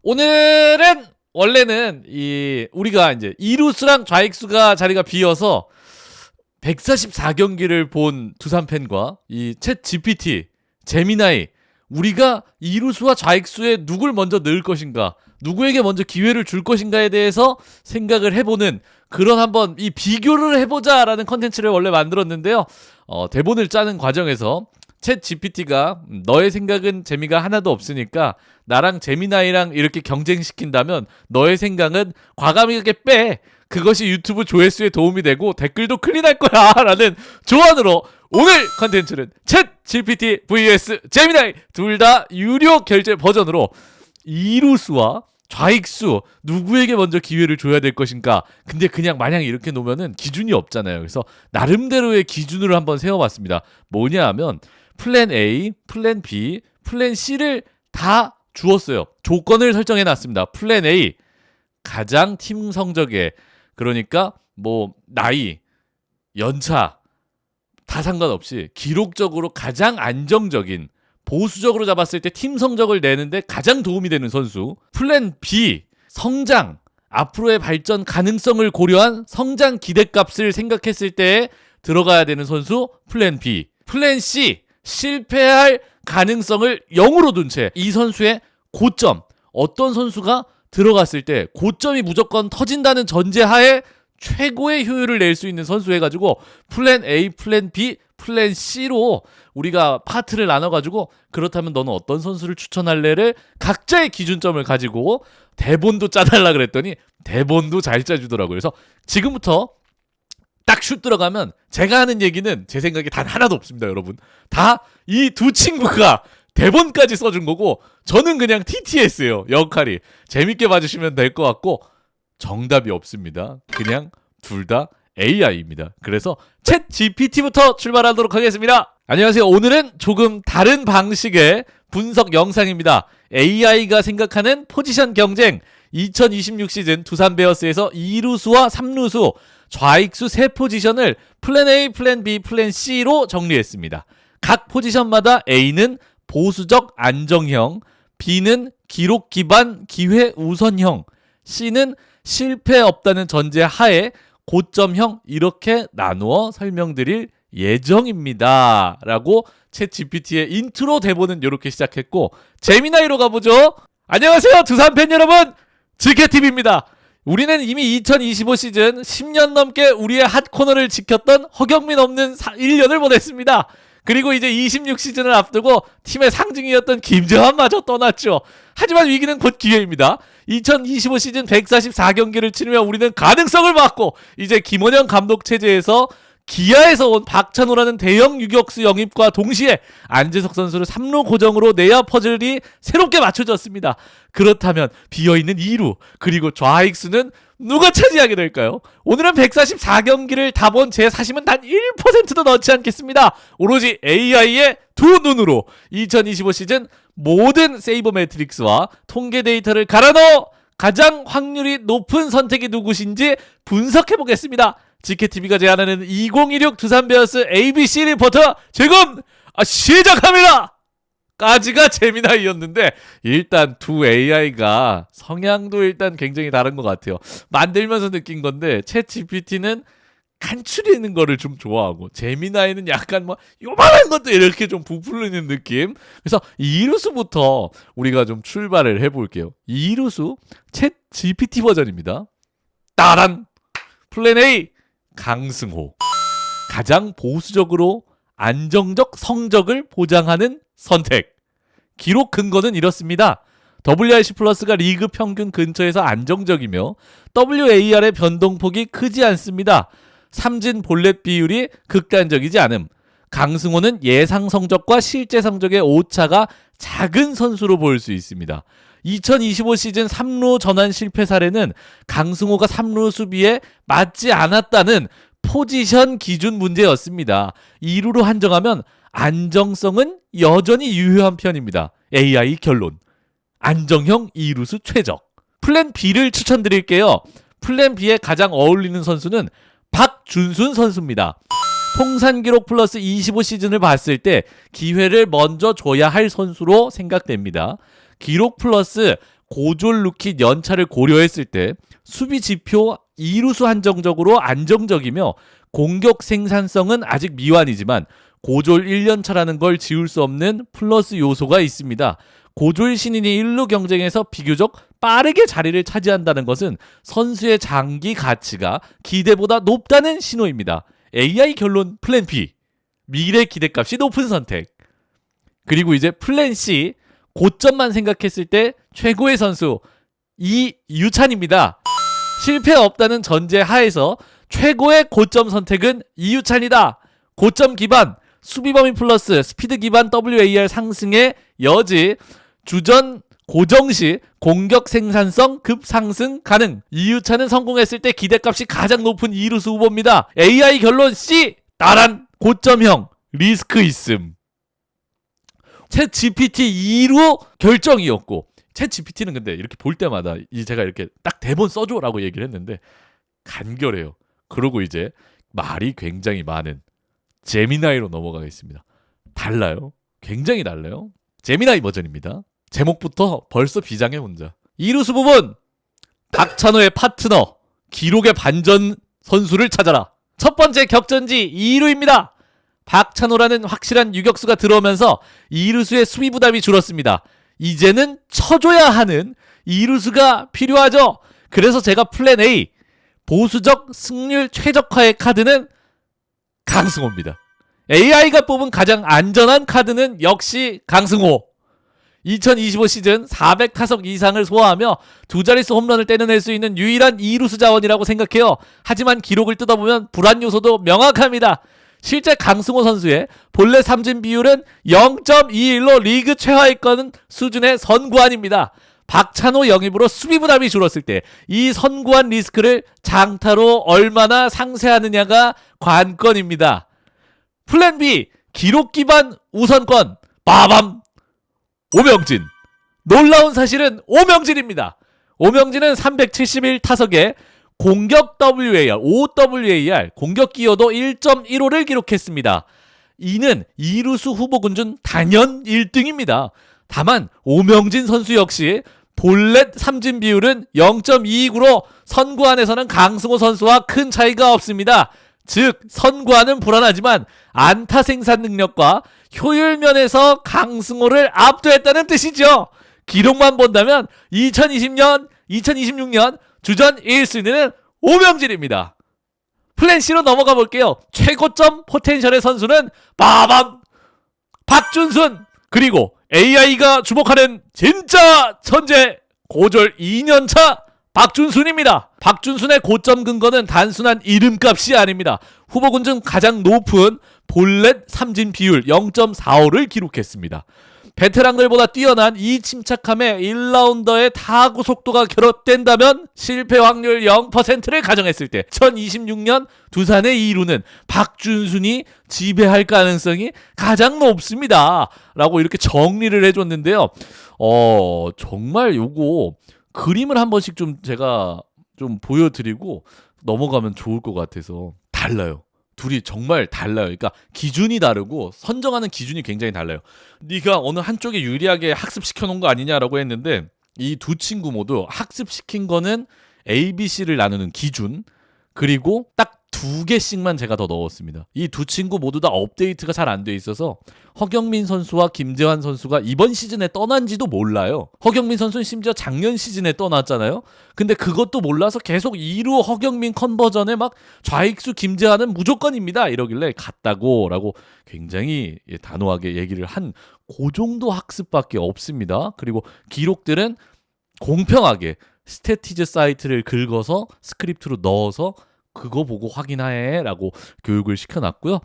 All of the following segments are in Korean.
오늘은 원래는 우리가 이제 이루수랑 좌익수가 자리가 비어서 144경기를 본 두산 팬과 이 챗 GPT, 제미나이, 우리가 이루수와 좌익수에 누굴 먼저 넣을 것인가, 누구에게 먼저 기회를 줄 것인가에 대해서 생각을 해보는 그런 한번 이 비교를 해보자라는 컨텐츠를 원래 만들었는데요. 대본을 짜는 과정에서 챗 GPT가 너의 생각은 재미가 하나도 없으니까 나랑 제미나이랑 이렇게 경쟁시킨다면 너의 생각은 과감하게 빼. 그것이 유튜브 조회수에 도움이 되고 댓글도 클린할 거야 라는 조언으로 오늘 컨텐츠는 챗 GPT vs 제미나이 둘 다 유료 결제 버전으로 이루수와 좌익수 누구에게 먼저 기회를 줘야 될 것인가. 근데 그냥 마냥 이렇게 놓으면은 기준이 없잖아요. 그래서 나름대로의 기준으로 한번 세워봤습니다. 뭐냐 하면 플랜 A, 플랜 B, 플랜 C를 다 주었어요. 조건을 설정해놨습니다. 플랜 A, 가장 팀 성적에, 그러니까 뭐 나이, 연차 다 상관없이 기록적으로 가장 안정적인, 보수적으로 잡았을 때 팀 성적을 내는데 가장 도움이 되는 선수. 플랜 B, 성장, 앞으로의 발전 가능성을 고려한 성장 기대값을 생각했을 때 들어가야 되는 선수. 플랜 B. 플랜 C, 실패할 가능성을 0으로 둔 채 이 선수의 고점, 어떤 선수가 들어갔을 때 고점이 무조건 터진다는 전제하에 최고의 효율을 낼 수 있는 선수 해가지고 플랜 A, 플랜 B, 플랜 C로 우리가 파트를 나눠가지고 그렇다면 너는 어떤 선수를 추천할래를 각자의 기준점을 가지고 대본도 짜달라 그랬더니 대본도 잘 짜주더라고요. 그래서 지금부터 딱 슛 들어가면 제가 하는 얘기는 제 생각에 단 하나도 없습니다, 여러분. 다 이 두 친구가 대본까지 써준 거고 저는 그냥 TTS예요, 역할이. 재밌게 봐주시면 될 것 같고 정답이 없습니다. 그냥 둘 다 AI입니다. 그래서 챗 GPT부터 출발하도록 하겠습니다. 안녕하세요. 오늘은 조금 다른 방식의 분석 영상입니다. AI가 생각하는 포지션 경쟁 2026 시즌 두산 베어스에서 2루수와 3루수 좌익수 3포지션을 플랜 A, 플랜 B, 플랜 C로 정리했습니다. 각 포지션마다 A는 보수적 안정형, B는 기록 기반 기회 우선형, C는 실패 없다는 전제 하에 고점형, 이렇게 나누어 설명드릴 예정입니다 라고 챗 GPT의 인트로 대본은 이렇게 시작했고, 제미나이로 가보죠. 안녕하세요 두산팬 여러분, 지케TV입니다. 우리는 이미 2025 시즌 10년 넘게 우리의 핫코너를 지켰던 허경민 없는 1년을 보냈습니다. 그리고 이제 26 시즌을 앞두고 팀의 상징이었던 김재환마저 떠났죠. 하지만 위기는 곧 기회입니다. 2025 시즌 144경기를 치르며 우리는 가능성을 봤고 이제 김원영 감독 체제에서 기아에서 온 박찬호라는 대형 유격수 영입과 동시에 안재석 선수를 3루 고정으로 내야 퍼즐이 새롭게 맞춰졌습니다. 그렇다면 비어있는 2루 그리고 좌익수는 누가 차지하게 될까요? 오늘은 144경기를 다 본 제 사심은 단 1%도 넣지 않겠습니다. 오로지 AI의 두 눈으로 2025 시즌 모든 세이버 매트릭스와 통계 데이터를 갈아넣어 가장 확률이 높은 선택이 누구신지 분석해보겠습니다. 지케TV가 제안하는 2026 두산 베어스 ABC 리포터 지금 시작합니다! 까지가 제미나이였는데 일단 두 AI가 성향도 일단 굉장히 다른 것 같아요. 만들면서 느낀 건데 챗 GPT는 간추리는 거를 좀 좋아하고 제미나이는 약간 뭐 요만한 것도 이렇게 좀 부풀리는 느낌. 그래서 이루수부터 우리가 좀 출발을 해볼게요. 이루수 챗 GPT 버전입니다. 따란! 플랜 A 강승호, 가장 보수적으로 안정적 성적을 보장하는 선택. 기록 근거는 이렇습니다. WRC 플러스가 리그 평균 근처에서 안정적이며 WAR의 변동폭이 크지 않습니다. 삼진 볼넷 비율이 극단적이지 않음. 강승호는 예상 성적과 실제 성적의 오차가 작은 선수로 보일 수 있습니다. 2025 시즌 3루 전환 실패 사례는 강승호가 3루 수비에 맞지 않았다는 포지션 기준 문제였습니다. 2루로 한정하면 안정성은 여전히 유효한 편입니다. AI 결론. 안정형 2루수 최적. 플랜 B를 추천드릴게요. 플랜 B에 가장 어울리는 선수는 박준순 선수입니다. 통산 기록 플러스 25 시즌을 봤을 때 기회를 먼저 줘야 할 선수로 생각됩니다. 기록 플러스 고졸 루키 연차를 고려했을 때 수비 지표 2루수 한정적으로 안정적이며 공격 생산성은 아직 미완이지만 고졸 1년차라는 걸 지울 수 없는 플러스 요소가 있습니다. 고졸 신인이 1루 경쟁에서 비교적 빠르게 자리를 차지한다는 것은 선수의 장기 가치가 기대보다 높다는 신호입니다. AI 결론 플랜 B. 미래 기대값이 높은 선택. 그리고 이제 플랜 C. 고점만 생각했을 때 최고의 선수 이유찬입니다. 실패 없다는 전제 하에서 최고의 고점 선택은 이유찬이다. 고점 기반 수비범위 플러스 스피드 기반 WAR 상승의 여지, 주전 고정시 공격 생산성 급상승 가능. 이유찬은 성공했을 때 기대값이 가장 높은 2루수 후보입니다. AI 결론 C. 나란 고점형 리스크 있음. 챗 GPT 2로 결정이었고, 챗 GPT는 근데 이렇게 볼 때마다 제가 이렇게 딱 대본 써줘라고 얘기를 했는데 간결해요. 그러고 이제 말이 굉장히 많은 제미나이로 넘어가겠습니다. 달라요. 굉장히 달라요. 제미나이 버전입니다. 제목부터 벌써 비장의 혼자. 2루수 부분 박찬호의 파트너 기록의 반전 선수를 찾아라. 첫 번째 격전지 2루입니다. 박찬호라는 확실한 유격수가 들어오면서 2루수의 수비 부담이 줄었습니다. 이제는 쳐줘야 하는 2루수가 필요하죠. 그래서 제가 플랜 A 보수적 승률 최적화의 카드는 강승호입니다. AI가 뽑은 가장 안전한 카드는 역시 강승호. 2025 시즌 400타석 이상을 소화하며 두 자릿수 홈런을 떼내낼 수 있는 유일한 2루수 자원이라고 생각해요. 하지만 기록을 뜯어보면 불안 요소도 명확합니다. 실제 강승호 선수의 본래 삼진 비율은 0.21로 리그 최하위권 수준의 선구안입니다. 박찬호 영입으로 수비 부담이 줄었을 때 이 선구안 리스크를 장타로 얼마나 상쇄하느냐가 관건입니다. 플랜 B 기록 기반 우선권 빠밤 오명진. 놀라운 사실은 오명진입니다. 오명진은 371타석에 공격 WAR, OWAR, 공격 기여도 1.15를 기록했습니다. 이는 2루수 후보군 중 단연 1등입니다. 다만 오명진 선수 역시 볼넷 삼진 비율은 0.29로 선구안에서는 강승호 선수와 큰 차이가 없습니다. 즉 선구안은 불안하지만 안타 생산 능력과 효율 면에서 강승호를 압도했다는 뜻이죠. 기록만 본다면 2020년, 2026년 주전 1순위는 오명진입니다. 플랜 C로 넘어가 볼게요. 최고점 포텐셜의 선수는 빠밤 박준순. 그리고 AI가 주목하는 진짜 천재 고졸 2년차 박준순입니다. 박준순의 고점 근거는 단순한 이름값이 아닙니다. 후보군 중 가장 높은 볼넷 삼진 비율 0.45를 기록했습니다. 베테랑들보다 뛰어난 이 침착함에 1라운더의 타구 속도가 결합된다면 실패 확률 0%를 가정했을 때 2026년 두산의 2루는 박준순이 지배할 가능성이 가장 높습니다. 라고 이렇게 정리를 해줬는데요. 정말 요거 그림을 한 번씩 좀 제가 좀 보여드리고 넘어가면 좋을 것 같아서 달라요. 둘이 정말 달라요. 그러니까 기준이 다르고 선정하는 기준이 굉장히 달라요. 네가 어느 한쪽에 유리하게 학습시켜 놓은 거 아니냐라고 했는데 이 두 친구 모두 학습시킨 거는 A, B, C를 나누는 기준 그리고 딱 2개씩만 제가 더 넣었습니다. 이 두 친구 모두 다 업데이트가 잘 안 돼 있어서 허경민 선수와 김재환 선수가 이번 시즌에 떠난지도 몰라요. 허경민 선수는 심지어 작년 시즌에 떠났잖아요. 근데 그것도 몰라서 계속 2루 허경민 컨버전에 막 좌익수 김재환은 무조건입니다 이러길래 같다고 라고 굉장히 단호하게 얘기를 한 그 정도 학습밖에 없습니다. 그리고 기록들은 공평하게 스태티즈 사이트를 긁어서 스크립트로 넣어서 그거 보고 확인해 라고 교육을 시켜놨고요.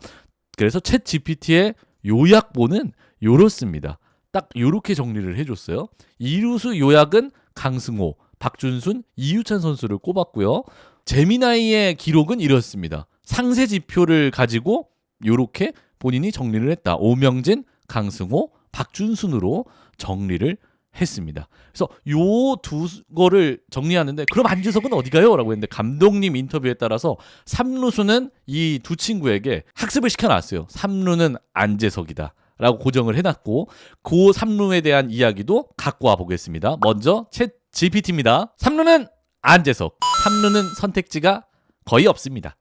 그래서 챗 GPT의 요약본은 요렇습니다. 딱 요렇게 정리를 해줬어요. 2루수 요약은 강승호, 박준순, 이유찬 선수를 꼽았고요. 제미나이의 기록은 이렇습니다. 상세 지표를 가지고 요렇게 본인이 정리를 했다. 오명진, 강승호, 박준순으로 정리를 했습니다. 그래서 요 두 거를 정리하는데 그럼 안재석은 어디 가요? 라고 했는데 감독님 인터뷰에 따라서 3루수는 이 두 친구에게 학습을 시켜놨어요. 3루는 안재석이다 라고 고정을 해놨고 그 3루에 대한 이야기도 갖고 와 보겠습니다. 먼저 챗 GPT입니다. 3루는 안재석, 3루는 선택지가 거의 없습니다.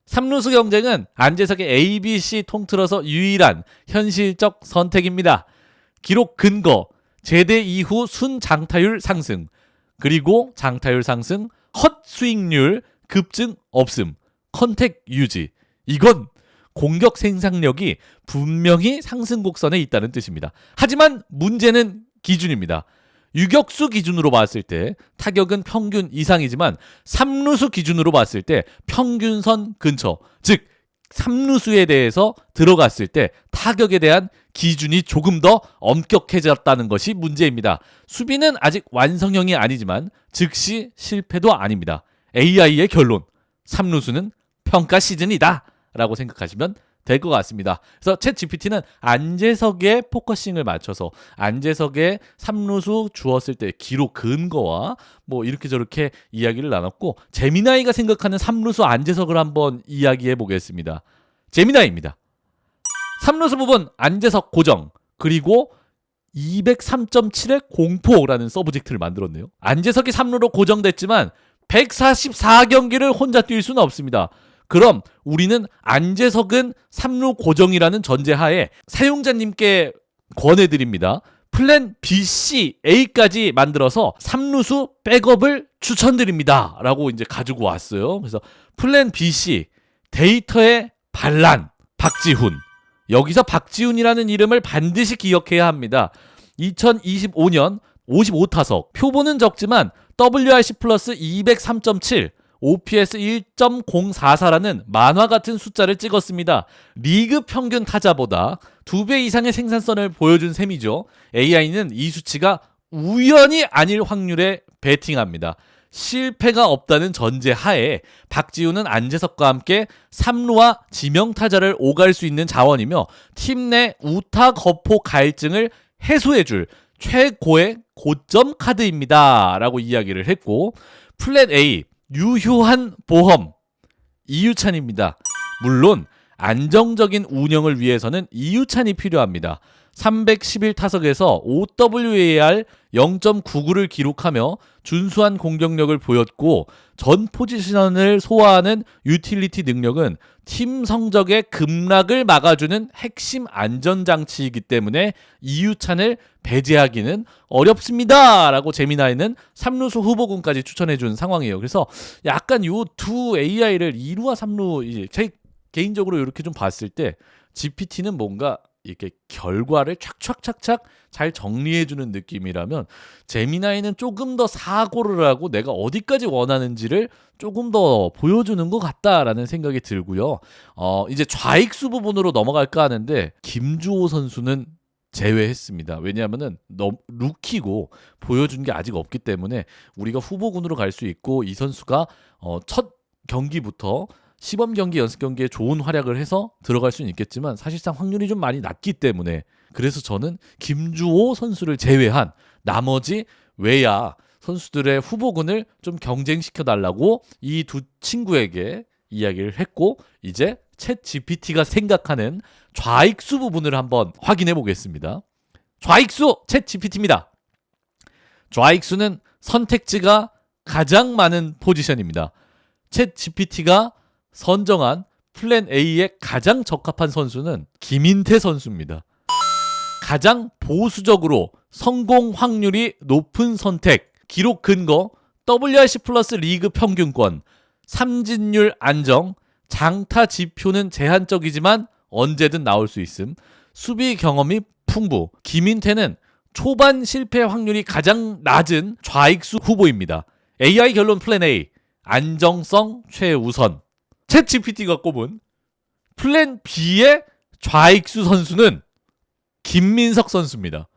3루수 경쟁은 안재석의 ABC 통틀어서 유일한 현실적 선택입니다. 기록 근거, 제대 이후 순 장타율 상승, 그리고 장타율 상승, 헛스윙률 급증 없음, 컨택 유지. 이건 공격 생산력이 분명히 상승 곡선에 있다는 뜻입니다. 하지만 문제는 기준입니다. 유격수 기준으로 봤을 때 타격은 평균 이상이지만 3루수 기준으로 봤을 때 평균선 근처, 즉 3루수에 대해서 들어갔을 때 타격에 대한 기준이 조금 더 엄격해졌다는 것이 문제입니다. 수비는 아직 완성형이 아니지만 즉시 실패도 아닙니다. AI의 결론, 3루수는 평가 시즌이다 라고 생각하시면 될 것 같습니다. 그래서 챗 GPT는 안재석의 포커싱을 맞춰서 안재석의 3루수 주었을 때 기록 근거와 뭐 이렇게 저렇게 이야기를 나눴고, 재미나이가 생각하는 3루수 안재석을 한번 이야기해 보겠습니다. 재미나이입니다. 3루수 부분 안재석 고정, 그리고 203.7의 공포라는 서브젝트를 만들었네요. 안재석이 3루로 고정됐지만 144경기를 혼자 뛸 수는 없습니다. 그럼 우리는 안재석은 3루 고정이라는 전제하에 사용자님께 권해드립니다. 플랜 B, C, A까지 만들어서 3루수 백업을 추천드립니다 라고 이제 가지고 왔어요. 그래서 플랜 B, C, 데이터의 반란, 박지훈. 여기서 박지훈이라는 이름을 반드시 기억해야 합니다. 2025년 55타석, 표본은 적지만 WRC 플러스 203.7, OPS 1.044라는 만화 같은 숫자를 찍었습니다. 리그 평균 타자보다 2배 이상의 생산성을 보여준 셈이죠. AI는 이 수치가 우연이 아닐 확률에 베팅합니다. 실패가 없다는 전제하에 박지훈은 안재석과 함께 3루와 지명타자를 오갈 수 있는 자원이며 팀 내 우타 거포 갈증을 해소해줄 최고의 고점 카드입니다 라고 이야기를 했고, 플랜 A, 유효한 보험, 이유찬입니다. 물론 안정적인 운영을 위해서는 이유찬이 필요합니다. 311타석에서 OWAR 0.99를 기록하며 준수한 공격력을 보였고, 전 포지션을 소화하는 유틸리티 능력은 팀 성적의 급락을 막아주는 핵심 안전장치이기 때문에 이유찬을 배제하기는 어렵습니다 라고 재미나이는 3루수 후보군까지 추천해준 상황이에요. 그래서 약간 요 두 AI를 2루와 3루, 이제 제 개인적으로 이렇게 좀 봤을 때 GPT는 뭔가 이렇게 결과를 착착착착 잘 정리해주는 느낌이라면, 제미나이는 조금 더 사고를 하고 내가 어디까지 원하는지를 조금 더 보여주는 것 같다라는 생각이 들고요. 이제 좌익수 부분으로 넘어갈까 하는데 김주호 선수는 제외했습니다. 왜냐하면은 루키고 보여준 게 아직 없기 때문에 우리가 후보군으로 갈 수 있고, 이 선수가 첫 경기부터 시범 경기, 연습 경기에 좋은 활약을 해서 들어갈 수는 있겠지만 사실상 확률이 좀 많이 낮기 때문에, 그래서 저는 김주호 선수를 제외한 나머지 외야 선수들의 후보군을 좀 경쟁시켜 달라고 이 두 친구에게 이야기를 했고, 이제 챗 GPT가 생각하는 좌익수 부분을 한번 확인해 보겠습니다. 좌익수 챗 GPT입니다. 좌익수는 선택지가 가장 많은 포지션입니다. 챗 GPT가 선정한 플랜 A에 가장 적합한 선수는 김인태 선수입니다. 가장 보수적으로 성공 확률이 높은 선택, 기록 근거, WRC 플러스 리그 평균권, 삼진율 안정, 장타 지표는 제한적이지만 언제든 나올 수 있음, 수비 경험이 풍부. 김인태는 초반 실패 확률이 가장 낮은 좌익수 후보입니다. AI 결론 플랜 A, 안정성 최우선. 챗 GPT가 꼽은 플랜 B의 좌익수 선수는 김민석 선수입니다.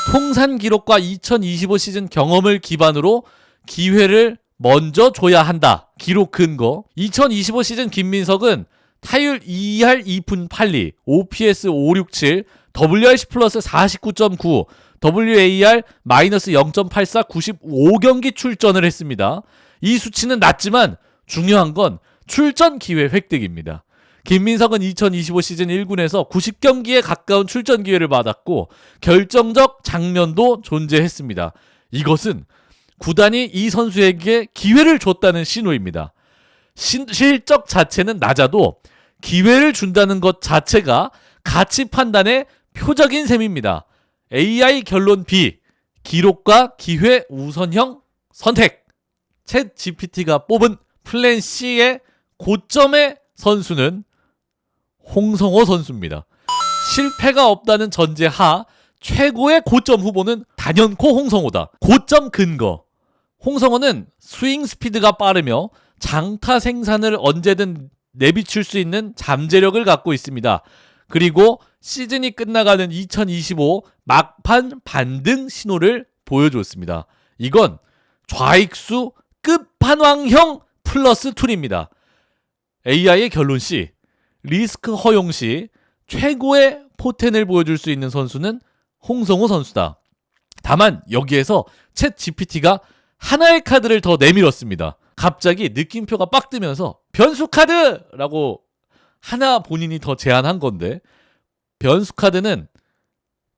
통산 기록과 2025 시즌 경험을 기반으로 기회를 먼저 줘야 한다. 기록 근거. 2025 시즌 김민석은 타율 2할 2푼 8리, OPS 567, WRC 플러스 49.9, WAR 마이너스 0.84, 95경기 출전을 했습니다. 이 수치는 낮지만 중요한 건 출전 기회 획득입니다. 김민석은 2025 시즌 1군에서 90경기에 가까운 출전 기회를 받았고 결정적 장면도 존재했습니다. 이것은 구단이 이 선수에게 기회를 줬다는 신호입니다. 실적 자체는 낮아도 기회를 준다는 것 자체가 가치 판단의 표적인 셈입니다. AI 결론 B, 기록과 기회 우선형 선택. 챗 GPT가 뽑은 플랜 C의 고점의 선수는 홍성호 선수입니다. 실패가 없다는 전제하 최고의 고점 후보는 단연코 홍성호다. 고점 근거. 홍성호는 스윙 스피드가 빠르며 장타 생산을 언제든 내비칠 수 있는 잠재력을 갖고 있습니다. 그리고 시즌이 끝나가는 2025 막판 반등 신호를 보여줬습니다. 이건 좌익수 끝판왕형 플러스 툴입니다. AI의 결론 C, 리스크 허용 시 최고의 포텐을 보여줄 수 있는 선수는 홍성호 선수다. 다만 여기에서 챗 GPT가 하나의 카드를 더 내밀었습니다. 갑자기 느낌표가 빡 뜨면서 변수 카드라고 하나 본인이 더 제안한 건데, 변수 카드는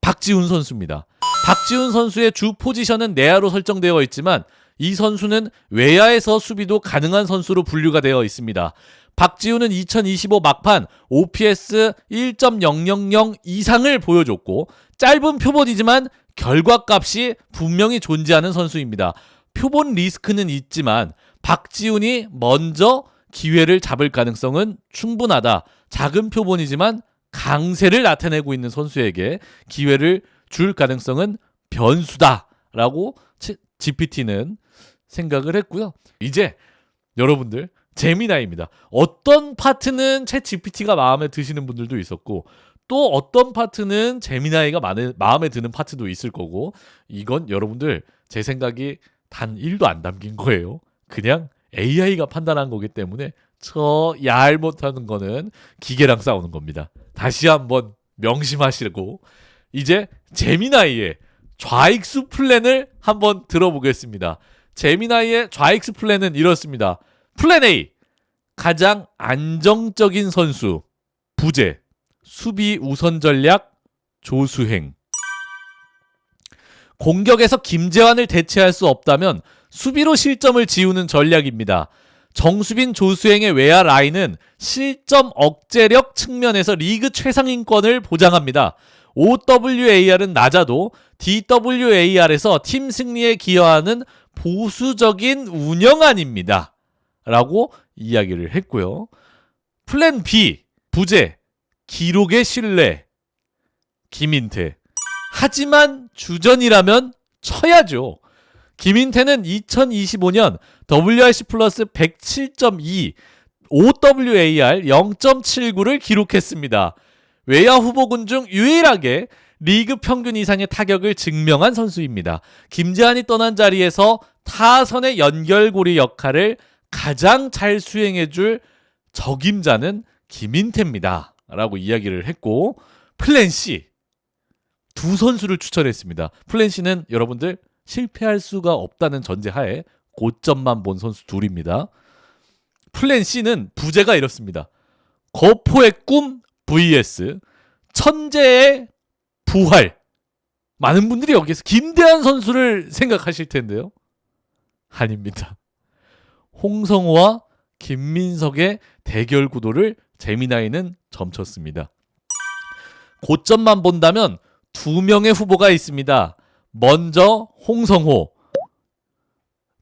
박지훈 선수입니다. 박지훈 선수의 주 포지션은 내야로 설정되어 있지만 이 선수는 외야에서 수비도 가능한 선수로 분류가 되어 있습니다. 박지훈은 2025 막판 OPS 1.000 이상을 보여줬고 짧은 표본이지만 결과값이 분명히 존재하는 선수입니다. 표본 리스크는 있지만 박지훈이 먼저 기회를 잡을 가능성은 충분하다. 작은 표본이지만 강세를 나타내고 있는 선수에게 기회를 줄 가능성은 변수다라고 GPT는 생각을 했고요. 이제 여러분들 재미나입니다. 어떤 파트는 챗 GPT가 마음에 드시는 분들도 있었고 또 어떤 파트는 재미나이가 마음에 드는 파트도 있을 거고, 이건 여러분들 제 생각이 단 1도 안 담긴 거예요. 그냥 AI가 판단한 거기 때문에 저 얄 못하는 거는 기계랑 싸우는 겁니다. 다시 한번 명심하시고 이제 재미나이의 좌익수 플랜을 한번 들어보겠습니다. 재미나이의 좌익수 플랜은 이렇습니다. 플랜 A, 가장 안정적인 선수 부재, 수비 우선 전략 조수행. 공격에서 김재환을 대체할 수 없다면 수비로 실점을 지우는 전략입니다. 정수빈 조수행의 외야 라인은 실점 억제력 측면에서 리그 최상위권을 보장합니다. OWAR은 낮아도 DWAR에서 팀 승리에 기여하는 보수적인 운영안입니다. 라고 이야기를 했고요. 플랜 B, 부재, 기록의 신뢰, 김인태. 하지만 주전이라면 쳐야죠. 김인태는 2025년 WRC 플러스 107.2, OWAR 0.79를 기록했습니다. 외야 후보군 중 유일하게 리그 평균 이상의 타격을 증명한 선수입니다. 김재환이 떠난 자리에서 타선의 연결고리 역할을 가장 잘 수행해줄 적임자는 김인태입니다. 라고 이야기를 했고, 플랜 C, 두 선수를 추천했습니다. 플랜 C는 여러분들 실패할 수가 없다는 전제하에 고점만 본 선수 둘입니다. 플랜 C는 부제가 이렇습니다. 거포의 꿈 vs 천재의 부활. 많은 분들이 여기서 김대한 선수를 생각하실 텐데요. 아닙니다. 홍성호와 김민석의 대결 구도를 재미나이는 점쳤습니다. 고점만 본다면 두 명의 후보가 있습니다. 먼저 홍성호,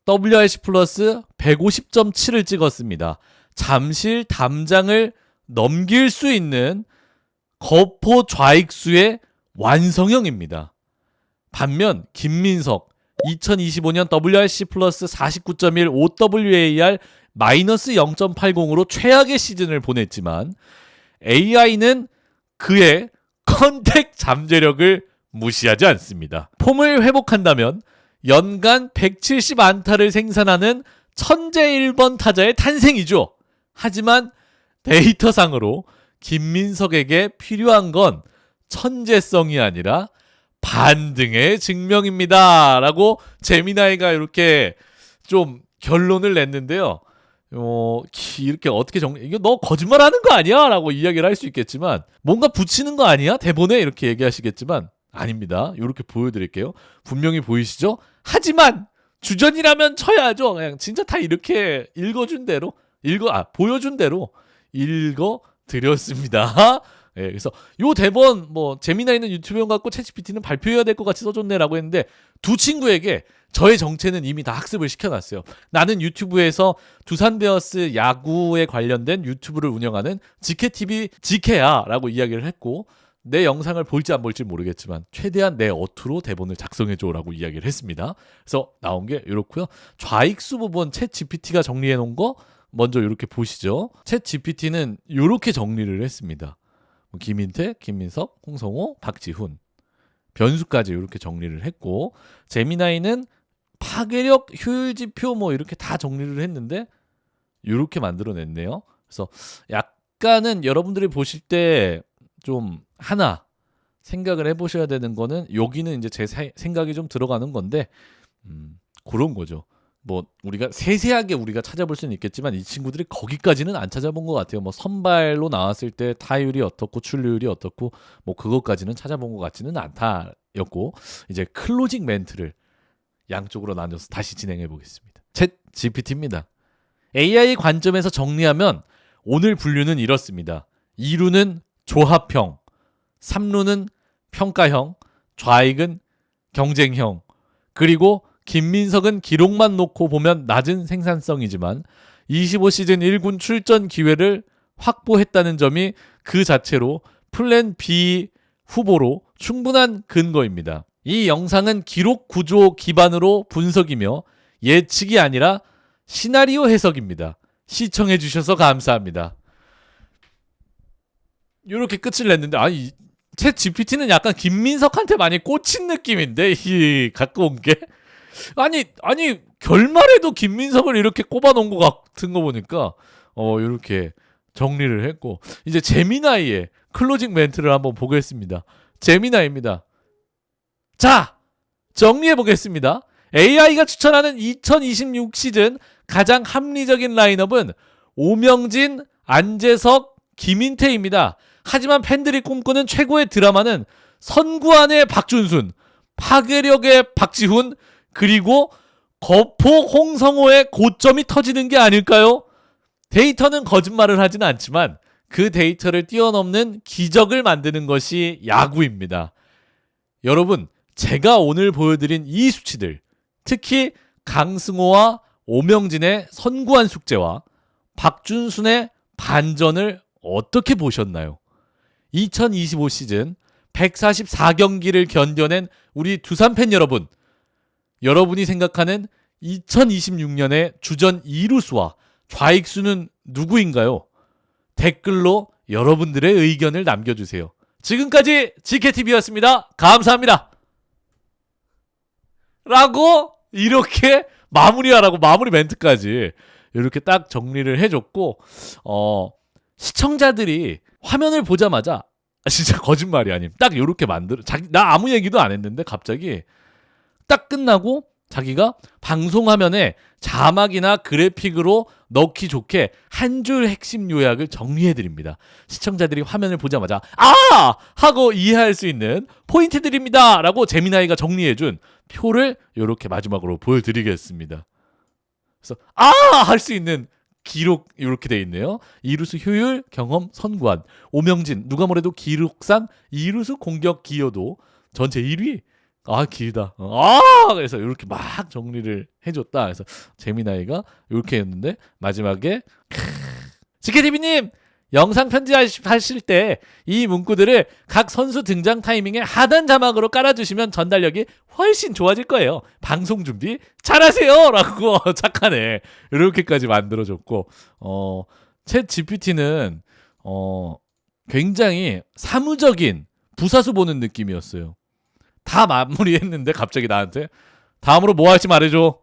WRC 플러스 150.7을 찍었습니다. 잠실 담장을 넘길 수 있는 거포 좌익수의 완성형입니다. 반면 김민석, 2025년 WRC 플러스 49.1 OWAR 마이너스 0.80으로 최악의 시즌을 보냈지만 AI는 그의 컨택 잠재력을 무시하지 않습니다. 폼을 회복한다면 연간 170 안타를 생산하는 천재 1번 타자의 탄생이죠. 하지만 데이터상으로 김민석에게 필요한 건 천재성이 아니라 반등의 증명입니다. 라고 재미나이가 이렇게 좀 결론을 냈는데요. 이렇게 어떻게 이거 너 거짓말하는 거 아니야? 라고 이야기를 할 수 있겠지만 뭔가 붙이는 거 아니야? 대본에 이렇게 얘기하시겠지만 아닙니다. 이렇게 보여드릴게요. 분명히 보이시죠? 하지만 주전이라면 쳐야죠. 그냥 진짜 다 이렇게 읽어준 대로 보여준 대로 읽어 드렸습니다. 예, 그래서 요 대본 뭐 재미나 있는 유튜브 형 갖고 챗GPT는 발표해야 될 것 같이 써줬네라고 했는데 두 친구에게 저의 정체는 이미 다 학습을 시켜놨어요. 나는 유튜브에서 두산 베어스 야구에 관련된 유튜브를 운영하는 지케TV 지케야라고 이야기를 했고 내 영상을 볼지 안 볼지 모르겠지만 최대한 내 어투로 대본을 작성해줘라고 이야기를 했습니다. 그래서 나온 게 이렇고요. 좌익수 부분 챗GPT가 정리해놓은 거 먼저 이렇게 보시죠. 챗GPT는 이렇게 정리를 했습니다. 김인태, 김민석, 홍성호, 박지훈 변수까지 이렇게 정리를 했고 제미나이는 파괴력, 효율지표 뭐 이렇게 다 정리를 했는데 이렇게 만들어냈네요. 그래서 약간은 여러분들이 보실 때 좀 하나 생각을 해보셔야 되는 거는 여기는 이제 제 생각이 좀 들어가는 건데 그런 거죠. 뭐 우리가 세세하게 우리가 찾아볼 수는 있겠지만 이 친구들이 거기까지는 안 찾아본 것 같아요. 뭐 선발로 나왔을 때 타율이 어떻고 출루율이 어떻고 뭐 그것까지는 찾아본 것 같지는 않다였고 이제 클로징 멘트를 양쪽으로 나눠서 다시 진행해 보겠습니다. 챗 GPT입니다. AI 관점에서 정리하면 오늘 분류는 이렇습니다. 2루는 조합형, 3루는 평가형, 좌익은 경쟁형, 그리고 김민석은 기록만 놓고 보면 낮은 생산성이지만 25시즌 1군 출전 기회를 확보했다는 점이 그 자체로 플랜 B 후보로 충분한 근거입니다. 이 영상은 기록 구조 기반으로 분석이며 예측이 아니라 시나리오 해석입니다. 시청해 주셔서 감사합니다. 이렇게 끝을 냈는데 챗 GPT는 약간 김민석한테 많이 꽂힌 느낌인데 갖고 온 게 아니 결말에도 김민석을 이렇게 꼽아놓은 것 같은 거 보니까 이렇게 정리를 했고 이제 제미나이의 클로징 멘트를 한번 보겠습니다. 제미나이입니다. 자 정리해 보겠습니다. AI가 추천하는 2026 시즌 가장 합리적인 라인업은 오명진, 안재석, 김인태입니다. 하지만 팬들이 꿈꾸는 최고의 드라마는 선구안의 박준순, 파괴력의 박지훈, 그리고 거포 홍성호의 고점이 터지는 게 아닐까요? 데이터는 거짓말을 하진 않지만 그 데이터를 뛰어넘는 기적을 만드는 것이 야구입니다. 여러분, 제가 오늘 보여드린 이 수치들, 특히 강승호와 오명진의 선구안 숙제와 박준순의 반전을 어떻게 보셨나요? 2025 시즌 144경기를 견뎌낸 우리 두산팬 여러분, 여러분이 생각하는 2026년의 주전 2루수와 좌익수는 누구인가요? 댓글로 여러분들의 의견을 남겨주세요. 지금까지 지케TV였습니다. 감사합니다. 라고 이렇게 마무리하라고 마무리 멘트까지 이렇게 딱 정리를 해줬고 시청자들이 화면을 보자마자 진짜 거짓말이 아님 딱 이렇게 나 아무 얘기도 안 했는데 갑자기 딱 끝나고 자기가 방송 화면에 자막이나 그래픽으로 넣기 좋게 한 줄 핵심 요약을 정리해드립니다. 시청자들이 화면을 보자마자 하고 이해할 수 있는 포인트들입니다 라고 제미나이가 정리해준 표를 이렇게 마지막으로 보여드리겠습니다. 그래서 할 수 있는 기록 이렇게 돼 있네요. 이루수 효율, 경험, 선구안. 오명진 누가 뭐래도 기록상 이루수 공격 기여도 전체 1위. 길다. 그래서 이렇게 막 정리를 해줬다. 그래서 재미나이가 이렇게 했는데 마지막에 지케TV님 영상 편집하실 때 이 문구들을 각 선수 등장 타이밍에 하단 자막으로 깔아주시면 전달력이 훨씬 좋아질 거예요. 방송 준비 잘하세요 라고 착하네. 이렇게까지 만들어줬고 챗 GPT는 굉장히 사무적인 부사수 보는 느낌이었어요. 다 마무리했는데 갑자기 나한테 다음으로 뭐 할지 말해줘.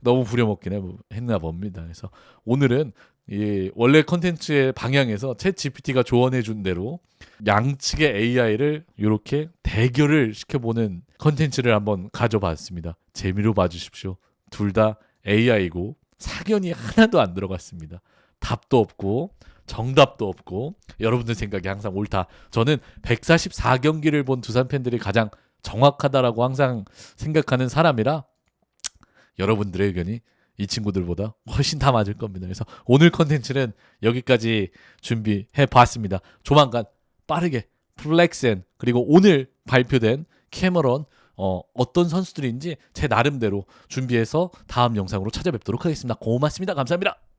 너무 부려먹긴 했나 봅니다. 그래서 오늘은 이 원래 컨텐츠의 방향에서 챗 GPT가 조언해준 대로 양측의 AI를 이렇게 대결을 시켜보는 컨텐츠를 한번 가져봤습니다. 재미로 봐주십시오. 둘 다 AI고 사견이 하나도 안 들어갔습니다. 답도 없고 정답도 없고 여러분들 생각이 항상 옳다. 저는 144경기를 본 두산 팬들이 가장 정확하다라고 항상 생각하는 사람이라 여러분들의 의견이 이 친구들보다 훨씬 다 맞을 겁니다. 그래서 오늘 컨텐츠는 여기까지 준비해 봤습니다. 조만간 빠르게 플렉센 그리고 오늘 발표된 캐머런 어떤 선수들인지 제 나름대로 준비해서 다음 영상으로 찾아뵙도록 하겠습니다. 고맙습니다. 감사합니다.